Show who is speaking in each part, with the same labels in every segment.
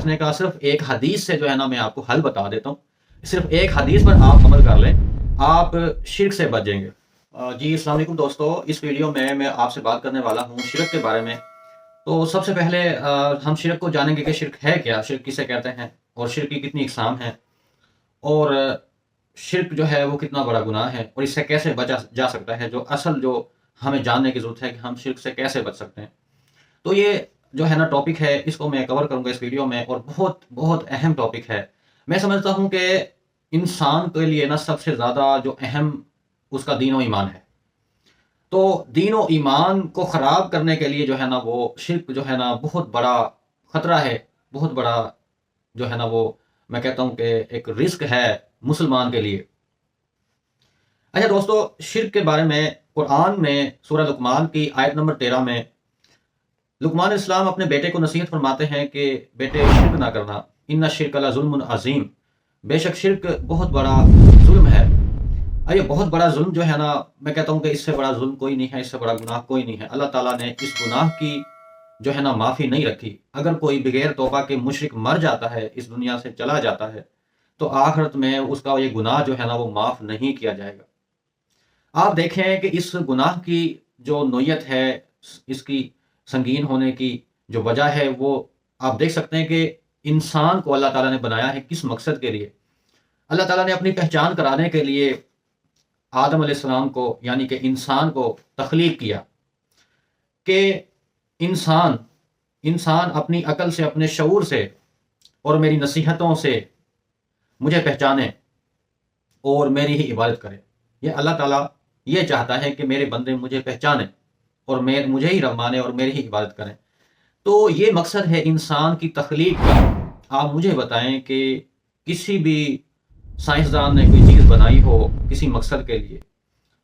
Speaker 1: بچنے کا صرف ایک حدیث سے جو ہے نا میں آپ کو حل بتا دیتا ہوں. صرف ایک حدیث پر آپ عمل کر لیں، آپ شرک سے بچ جائیں گے. جی السلام علیکم دوستو، اس ویڈیو میں آپ سے بات کرنے والا ہوں شرک کے بارے میں. تو سب سے پہلے ہم شرک کو جانیں گے کہ شرک ہے کیا، شرک کسے کہتے ہیں، اور شرک کی کتنی اقسام ہیں، اور شرک جو ہے وہ کتنا بڑا گناہ ہے، اور اس سے کیسے بچا جا سکتا ہے. جو ہمیں جاننے کی ضرورت ہے کہ ہم شرک سے کیسے بچ سکتے ہیں. تو یہ جو ہے نا ٹاپک ہے، اس کو میں کور کروں گا اس ویڈیو میں، اور بہت بہت اہم ٹاپک ہے. میں سمجھتا ہوں کہ انسان کے لیے نا سب سے زیادہ جو اہم اس کا دین و ایمان ہے. تو دین و ایمان کو خراب کرنے کے لیے جو ہے نا وہ شرک جو ہے نا بہت بڑا خطرہ ہے، بہت بڑا جو ہے نا وہ میں کہتا ہوں کہ ایک رسک ہے مسلمان کے لیے. اچھا دوستو، شرک کے بارے میں قرآن میں سورہ لقمان کی آیت نمبر 13 میں لقمان علیہ السلام اپنے بیٹے کو نصیحت فرماتے ہیں کہ بیٹے شرک نہ کرنا، ان الشرک لظلم عظیم، بے شک شرک بہت بڑا ظلم ہے. یہ بہت بڑا ظلم جو ہے نا، میں کہتا ہوں کہ اس سے بڑا ظلم کوئی نہیں ہے، اس سے بڑا گناہ کوئی نہیں ہے. اللہ تعالیٰ نے اس گناہ کی جو ہے نا معافی نہیں رکھی. اگر کوئی بغیر توبہ کے مشرک مر جاتا ہے، اس دنیا سے چلا جاتا ہے، تو آخرت میں اس کا یہ گناہ جو ہے نا وہ معاف نہیں کیا جائے گا. آپ دیکھیں کہ اس گناہ کی جو نوعیت ہے، اس کی سنگین ہونے کی جو وجہ ہے، وہ آپ دیکھ سکتے ہیں کہ انسان کو اللہ تعالیٰ نے بنایا ہے کس مقصد کے لیے. اللہ تعالیٰ نے اپنی پہچان کرانے کے لیے آدم علیہ السلام کو، یعنی کہ انسان کو تخلیق کیا کہ انسان اپنی عقل سے، اپنے شعور سے اور میری نصیحتوں سے مجھے پہچانے اور میری ہی عبادت کرے. یہ اللہ تعالیٰ یہ چاہتا ہے کہ میرے بندے مجھے پہچانیں اور مجھے ہی مانے اور میری ہی عبادت کریں. تو یہ مقصد ہے انسان کی تخلیق کا. آپ مجھے بتائیں کہ کسی بھی سائنسدان نے کوئی چیز بنائی ہو کسی مقصد کے لیے،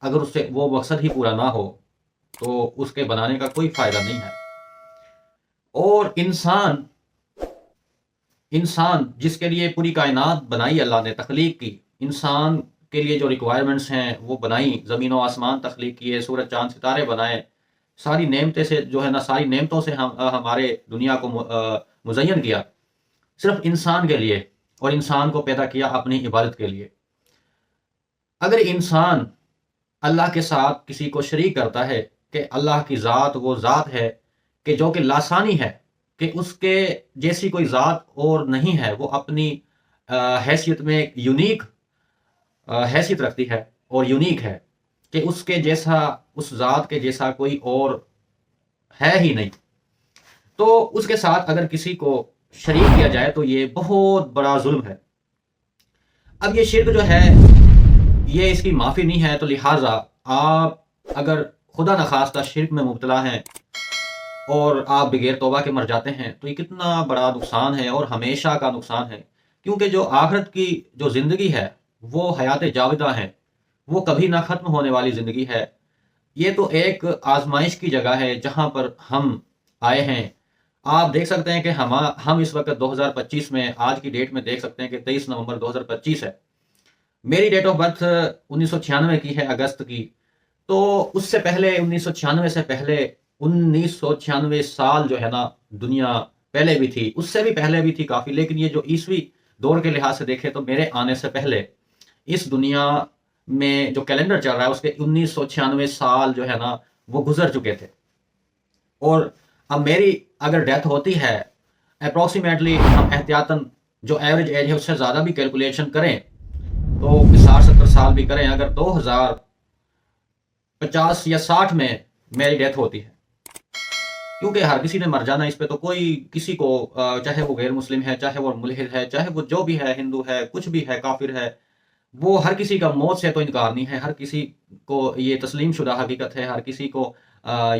Speaker 1: اگر اس سے وہ مقصد ہی پورا نہ ہو تو اس کے بنانے کا کوئی فائدہ نہیں ہے. اور انسان جس کے لیے پوری کائنات بنائی اللہ نے، تخلیق کی، انسان کے لیے جو ریکوائرمنٹس ہیں وہ بنائی، زمین و آسمان تخلیق کیے، سورج چاند ستارے بنائے، ساری نعمتیں سے جو ہے نا ساری نعمتوں سے ہمارے دنیا کو مزین کیا صرف انسان کے لیے، اور انسان کو پیدا کیا اپنی عبادت کے لیے. اگر انسان اللہ کے ساتھ کسی کو شریک کرتا ہے کہ اللہ کی ذات وہ ذات ہے کہ جو کہ لاسانی ہے، کہ اس کے جیسی کوئی ذات اور نہیں ہے، وہ اپنی حیثیت میں یونیک حیثیت رکھتی ہے اور یونیک ہے، کہ اس کے جیسا، اس ذات کے جیسا کوئی اور ہے ہی نہیں. تو اس کے ساتھ اگر کسی کو شریک کیا جائے تو یہ بہت بڑا ظلم ہے. اب یہ شرک جو ہے یہ اس کی معافی نہیں ہے، تو لہٰذا آپ اگر خدا نخواستہ شرک میں مبتلا ہیں اور آپ بغیر توبہ کے مر جاتے ہیں تو یہ کتنا بڑا نقصان ہے، اور ہمیشہ کا نقصان ہے. کیونکہ جو آخرت کی جو زندگی ہے وہ حیات جاودہ ہے، وہ کبھی نہ ختم ہونے والی زندگی ہے. یہ تو ایک آزمائش کی جگہ ہے جہاں پر ہم آئے ہیں. آپ دیکھ سکتے ہیں کہ ہم اس وقت 2025 میں، آج کی ڈیٹ میں دیکھ سکتے ہیں کہ 23 نومبر 2025 ہے. میری ڈیٹ آف برتھ 1996 کی ہے، اگست کی. تو اس سے پہلے 1996 سے پہلے 1996 سال جو ہے نا دنیا پہلے بھی تھی، اس سے بھی پہلے بھی تھی کافی. لیکن یہ جو عیسوی دور کے لحاظ سے دیکھے تو میرے آنے سے پہلے اس دنیا میں جو کیلنڈر چل رہا ہے اس کے 1996 سال جو ہے نا وہ گزر چکے تھے. اور اب میری اگر ڈیتھ ہوتی ہے اپروکسیمیٹلی، ہم احتیاطاً جو ایوریج ایج ہے اس سے زیادہ بھی کیلکولیشن کریں تو 60-70 سال بھی کریں، اگر 2050 یا 60 میں میری ڈیتھ ہوتی ہے، کیونکہ ہر کسی نے مر جانا، اس پہ تو کوئی کسی کو چاہے وہ غیر مسلم ہے، چاہے وہ ملحد ہے، چاہے وہ جو بھی ہے، ہندو ہے، کچھ بھی ہے، کافر ہے، وہ ہر کسی کا موت سے تو انکار نہیں ہے. ہر کسی کو یہ تسلیم شدہ حقیقت ہے، ہر کسی کو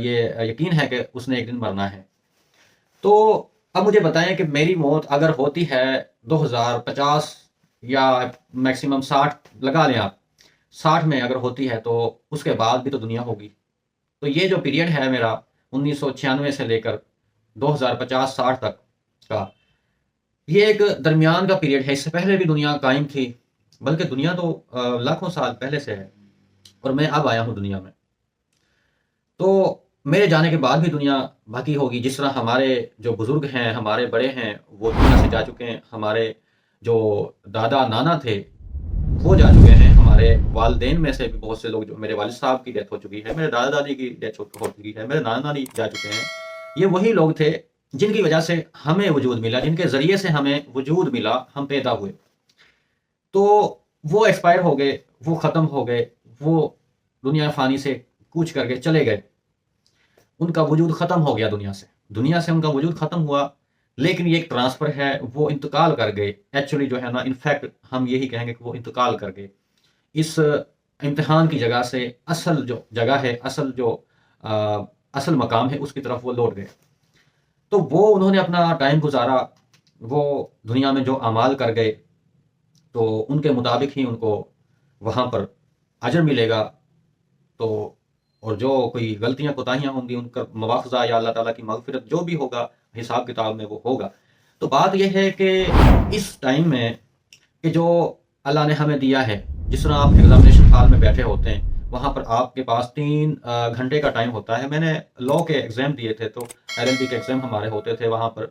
Speaker 1: یہ یقین ہے کہ اس نے ایک دن مرنا ہے. تو اب مجھے بتائیں کہ میری موت اگر ہوتی ہے 2050 یا میکسیمم 60 لگا لیں آپ، 60 میں اگر ہوتی ہے تو اس کے بعد بھی تو دنیا ہوگی. تو یہ جو پیریڈ ہے میرا 1996 سے لے کر 2050-60 تک کا، یہ ایک درمیان کا پیریڈ ہے. اس سے پہلے بھی دنیا قائم تھی، بلکہ دنیا تو لاکھوں سال پہلے سے ہے، اور میں اب آیا ہوں دنیا میں. تو میرے جانے کے بعد بھی دنیا باقی ہوگی، جس طرح ہمارے جو بزرگ ہیں، ہمارے بڑے ہیں، وہ دنیا سے جا چکے ہیں، ہمارے جو دادا نانا تھے وہ جا چکے ہیں، ہمارے والدین میں سے بھی بہت سے لوگ، جو میرے والد صاحب کی ڈیتھ ہو چکی ہے، میرے دادا دادی کی ڈیتھ ہو چکی ہے، میرے نانا نانی جا چکے ہیں، یہ وہی لوگ تھے جن کی وجہ سے ہمیں وجود ملا، جن کے ذریعے سے ہمیں وجود ملا، ہم پیدا ہوئے۔ تو وہ ایکسپائر ہو گئے، وہ ختم ہو گئے، وہ دنیا فانی سے کوچ کر کے چلے گئے، ان کا وجود ختم ہو گیا دنیا سے ان کا وجود ختم ہوا، لیکن یہ ایک ٹرانسفر ہے، وہ انتقال کر گئے، ایکچولی جو ہے نا، انفیکٹ ہم یہی کہیں گے کہ وہ انتقال کر گئے اس امتحان کی جگہ سے، اصل جو جگہ ہے، اصل مقام ہے، اس کی طرف وہ لوٹ گئے۔ تو وہ انہوں نے اپنا ٹائم گزارا، وہ دنیا میں جو اعمال کر گئے، تو ان کے مطابق ہی ان کو وہاں پر اجر ملے گا۔ تو اور جو کوئی غلطیاں کوتاہیاں ہوں گی، ان کا مواخذہ یا اللہ تعالیٰ کی مغفرت جو بھی ہوگا حساب کتاب میں وہ ہوگا۔ تو بات یہ ہے کہ اس ٹائم میں کہ جو اللہ نے ہمیں دیا ہے، جس طرح آپ ایگزامینیشن ہال میں بیٹھے ہوتے ہیں، وہاں پر آپ کے پاس 3 گھنٹے کا ٹائم ہوتا ہے۔ میں نے لاء کے ایگزام دیے تھے، تو LLB کے ایگزام ہمارے ہوتے تھے، وہاں پر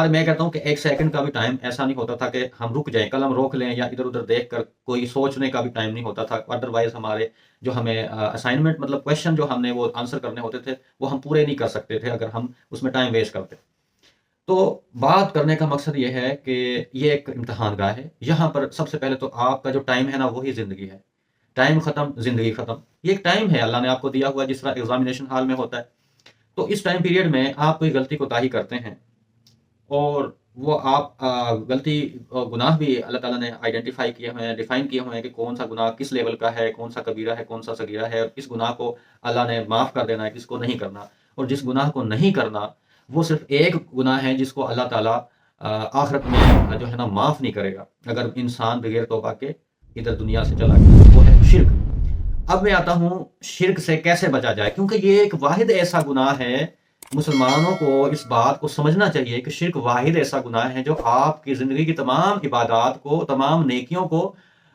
Speaker 1: میں کہتا ہوں کہ 1 سیکنڈ کا بھی ٹائم ایسا نہیں ہوتا تھا کہ ہم رک جائیں، قلم روک لیں، یا ادھر ادھر دیکھ کر کوئی سوچنے کا بھی ٹائم نہیں ہوتا تھا۔ ادروائز ہمارے جو ہمیں اسائنمنٹ، مطلب کویشچن جو ہم نے وہ آنسر کرنے ہوتے تھے، وہ ہم پورے نہیں کر سکتے تھے اگر ہم اس میں ٹائم ویسٹ کرتے۔ تو بات کرنے کا مقصد یہ ہے کہ یہ ایک امتحان گاہ ہے، یہاں پر سب سے پہلے تو آپ کا جو ٹائم ہے نا، وہی زندگی ہے۔ ٹائم ختم، زندگی ختم، یہ ایک ٹائم ہے اللہ نے آپ کو دیا ہوا، جس طرح ایگزامینیشن ہال میں ہوتا ہے۔ تو اس ٹائم پیریڈ میں آپ کوئی غلطی کوتاہی کرتے ہیں، اور وہ آپ غلطی گناہ بھی اللہ تعالیٰ نے آئیڈینٹیفائی کیے ہوئے ہیں، ڈیفائن کیے ہوئے ہیں کہ کون سا گناہ کس لیول کا ہے، کون سا کبیرہ ہے، کون سا صغیرہ ہے، اور کس گناہ کو اللہ نے معاف کر دینا ہے، کس کو نہیں کرنا، اور جس گناہ کو نہیں کرنا وہ صرف ایک گناہ ہے جس کو اللہ تعالیٰ آخرت میں جو ہے نا معاف نہیں کرے گا اگر انسان بغیر توبہ کے ادھر دنیا سے چلا گیا، وہ ہے شرک۔ اب میں آتا ہوں شرک سے کیسے بچا جائے، کیونکہ یہ ایک واحد ایسا گناہ ہے، مسلمانوں کو اس بات کو سمجھنا چاہیے کہ شرک واحد ایسا گناہ ہے جو آپ کی زندگی کی تمام عبادات کو، تمام نیکیوں کو،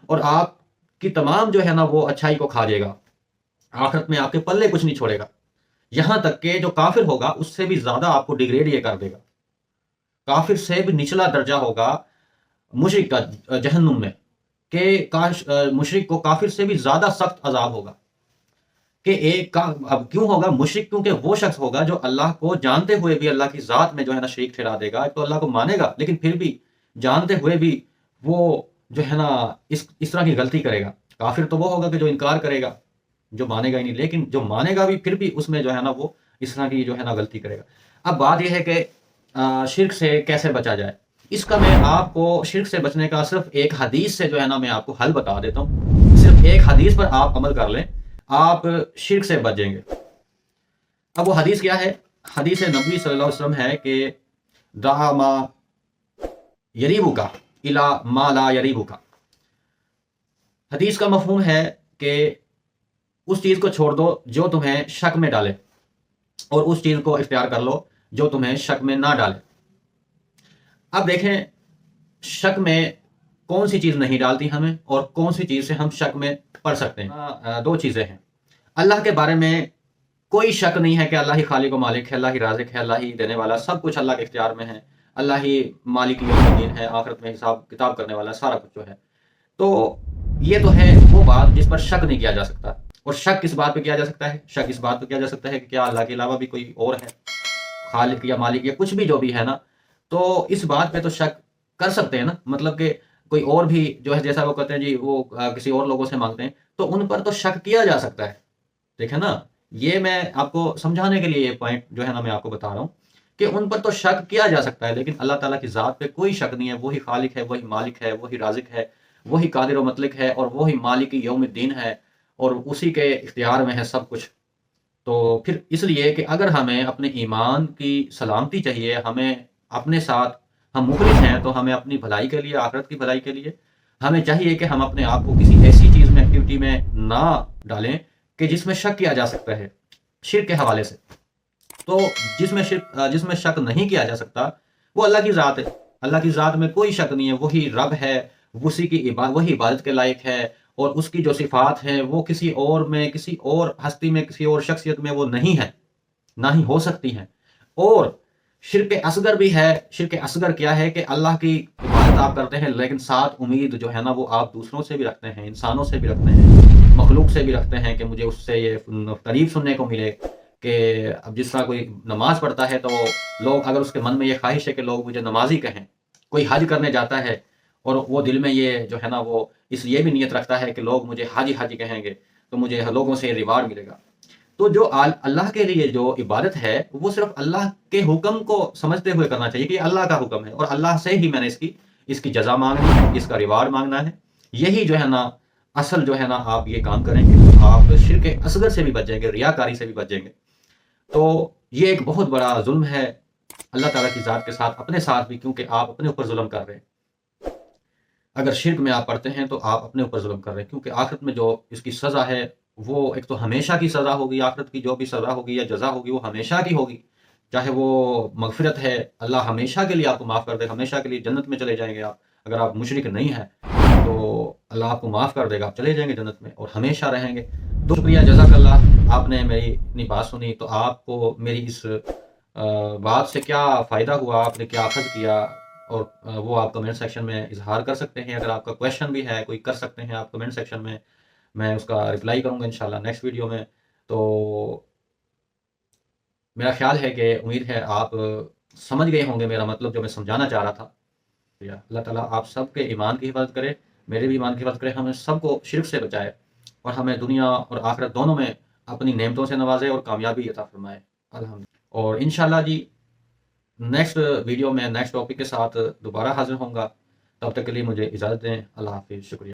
Speaker 1: اور آپ کی تمام جو ہے نا وہ اچھائی کو کھا جائے گا، آخرت میں آپ کے پلے کچھ نہیں چھوڑے گا، یہاں تک کہ جو کافر ہوگا اس سے بھی زیادہ آپ کو ڈیگریڈ یہ کر دے گا، کافر سے بھی نچلا درجہ ہوگا مشرک کا جہنم میں، کہ کاش مشرک کو کافر سے بھی زیادہ سخت عذاب ہوگا، کہ ایک کا اب کیوں ہوگا مشرک، کیونکہ وہ شخص ہوگا جو اللہ کو جانتے ہوئے بھی اللہ کی ذات میں جو ہے نا شریک ٹھہرا دے گا، تو اللہ کو مانے گا لیکن پھر بھی جانتے ہوئے بھی وہ جو ہے نا اس طرح کی غلطی کرے گا۔ کافر تو وہ ہوگا کہ جو انکار کرے گا، جو مانے گا ہی نہیں، لیکن جو مانے گا بھی پھر بھی اس میں جو ہے نا وہ اس طرح کی جو ہے نا غلطی کرے گا۔ اب بات یہ ہے کہ شرک سے کیسے بچا جائے، اس کا میں آپ کو شرک سے بچنے کا صرف ایک حدیث سے جو ہے نا میں آپ کو حل بتا دیتا ہوں، صرف ایک حدیث پر آپ عمل کر لیں، آپ شرک سے بچ جائیں گے۔ اب وہ حدیث کیا ہے؟ حدیث نبوی صلی اللہ علیہ وسلم ہے کہ دع ما یریبک الی ما لا یریبک۔ حدیث کا مفہوم ہے کہ اس چیز کو چھوڑ دو جو تمہیں شک میں ڈالے، اور اس چیز کو اختیار کر لو جو تمہیں شک میں نہ ڈالے۔ اب دیکھیں شک میں کون سی چیز نہیں ڈالتی ہمیں، اور کون سی چیز سے ہم شک میں پڑ سکتے ہیں۔ 2 چیزیں ہیں، اللہ کے بارے میں کوئی شک نہیں ہے کہ اللہ ہی خالق و مالک ہے، اللہ ہی رازق ہے، اللہ ہی دینے والا، سب کچھ اللہ کے اختیار میں ہے، اللہ ہی مالک یوم الدین ہے، آخرت میں حساب کتاب کرنے والا، سارا کچھ جو ہے۔ تو یہ تو ہے وہ بات جس پر شک نہیں کیا جا سکتا۔ اور شک کس بات پہ کیا جا سکتا ہے؟ شک اس بات پہ کیا جا سکتا ہے کہ کیا اللہ کے علاوہ بھی کوئی اور ہے، خالق یا مالک یا کچھ بھی جو بھی ہے نا، تو اس بات پہ تو شک کر سکتے ہیں نا، مطلب کہ کوئی اور بھی جو ہے، جیسا وہ کہتے ہیں جی وہ کسی اور لوگوں سے مانگتے ہیں، تو ان پر تو شک کیا جا سکتا ہے۔ دیکھیں نا، یہ میں آپ کو سمجھانے کے لیے یہ پوائنٹ جو ہے نا میں آپ کو بتا رہا ہوں کہ ان پر تو شک کیا جا سکتا ہے، لیکن اللہ تعالیٰ کی ذات پہ کوئی شک نہیں ہے، وہی خالق ہے، وہی مالک ہے، وہی رازق ہے، وہی قادر و مطلق ہے، اور وہی مالک یوم الدین ہے، اور اسی کے اختیار میں ہے سب کچھ۔ تو پھر اس لیے کہ اگر ہمیں اپنے ایمان کی سلامتی چاہیے، ہمیں اپنے ساتھ ہم مخلص ہیں، تو ہمیں اپنی بھلائی کے لیے، آخرت کی بھلائی کے لیے ہمیں چاہیے کہ ہم اپنے آپ کو کسی ایسی چیز میں، ایکٹیویٹی میں نہ ڈالیں کہ جس میں شک کیا جا سکتا ہے شرک کے حوالے سے۔ تو جس میں شک نہیں کیا جا سکتا وہ اللہ کی ذات ہے، اللہ کی ذات میں کوئی شک نہیں ہے، وہی رب ہے، وہی عبادت کے لائق ہے، اور اس کی جو صفات ہیں وہ کسی اور میں، کسی اور ہستی میں، کسی اور شخصیت میں وہ نہیں ہے، نہ ہی ہو سکتی ہیں۔ اور شرک اصغر بھی ہے۔ شرک اصغر کیا ہے کہ اللہ کی عبادت آپ کرتے ہیں لیکن ساتھ امید جو ہے نا وہ آپ دوسروں سے بھی رکھتے ہیں، انسانوں سے بھی رکھتے ہیں، مخلوق سے بھی رکھتے ہیں کہ مجھے اس سے یہ تعریف سننے کو ملے۔ کہ اب جس طرح کوئی نماز پڑھتا ہے تو لوگ، اگر اس کے من میں یہ خواہش ہے کہ لوگ مجھے نمازی کہیں، کوئی حج کرنے جاتا ہے اور وہ دل میں یہ جو ہے نا وہ اس لیے بھی نیت رکھتا ہے کہ لوگ مجھے حاجی حاجی کہیں گے تو مجھے لوگوں سے ریوارڈ ملے گا۔ تو جو اللہ کے لیے جو عبادت ہے وہ صرف اللہ کے حکم کو سمجھتے ہوئے کرنا چاہیے کہ یہ اللہ کا حکم ہے اور اللہ سے ہی میں نے اس کی جزا مانگنی ہے، اس کا ریوارڈ مانگنا ہے۔ یہی جو ہے نا اصل جو ہے نا آپ یہ کام کریں گے تو آپ شرک اصغر سے بھی بچ جائیں گے، ریاکاری سے بھی بچ جائیں گے۔ تو یہ ایک بہت بڑا ظلم ہے اللہ تعالیٰ کی ذات کے ساتھ، اپنے ساتھ بھی، کیونکہ آپ اپنے اوپر ظلم کر رہے ہیں۔ اگر شرک میں آپ پڑھتے ہیں تو آپ اپنے اوپر ظلم کر رہے ہیں، کیونکہ آخرت میں جو اس کی سزا ہے وہ ایک تو ہمیشہ کی سزا ہوگی، آخرت کی جو بھی سزا ہوگی یا جزا ہوگی وہ ہمیشہ کی ہوگی، چاہے وہ مغفرت ہے، اللہ ہمیشہ کے لیے آپ کو معاف کر دے، ہمیشہ کے لیے جنت میں چلے جائیں گے آپ۔ اگر آپ مشرک نہیں ہیں تو اللہ آپ کو معاف کر دے گا، آپ چلے جائیں گے جنت میں اور ہمیشہ رہیں گے۔ تو شکریہ، جزاک اللہ، آپ نے میری اتنی بات سنی۔ تو آپ کو میری اس بات سے کیا فائدہ ہوا، آپ نے کیا اخذ کیا، اور وہ آپ کمنٹ سیکشن میں اظہار کر سکتے ہیں۔ اگر آپ کا کویشچن بھی ہے کوئی کر سکتے ہیں آپ کمنٹ سیکشن میں اس کا رپلائی کروں گا انشاءاللہ نیکسٹ ویڈیو میں۔ تو میرا خیال ہے کہ امید ہے آپ سمجھ گئے ہوں گے میرا مطلب جو میں سمجھانا چاہ رہا تھا۔ اللہ تعالیٰ آپ سب کے ایمان کی حفاظت کرے، میرے بھی ایمان کی حفاظت کرے، ہمیں سب کو شرک سے بچائے اور ہمیں دنیا اور آخرت دونوں میں اپنی نعمتوں سے نوازے اور کامیابی عطا فرمائے الحمد۔ اور انشاءاللہ جی نیکسٹ ویڈیو میں نیکسٹ ٹاپک کے ساتھ دوبارہ حاضر ہوں گا، تب تک کے لیے مجھے اجازت دیں۔ اللہ حافظ، شکریہ۔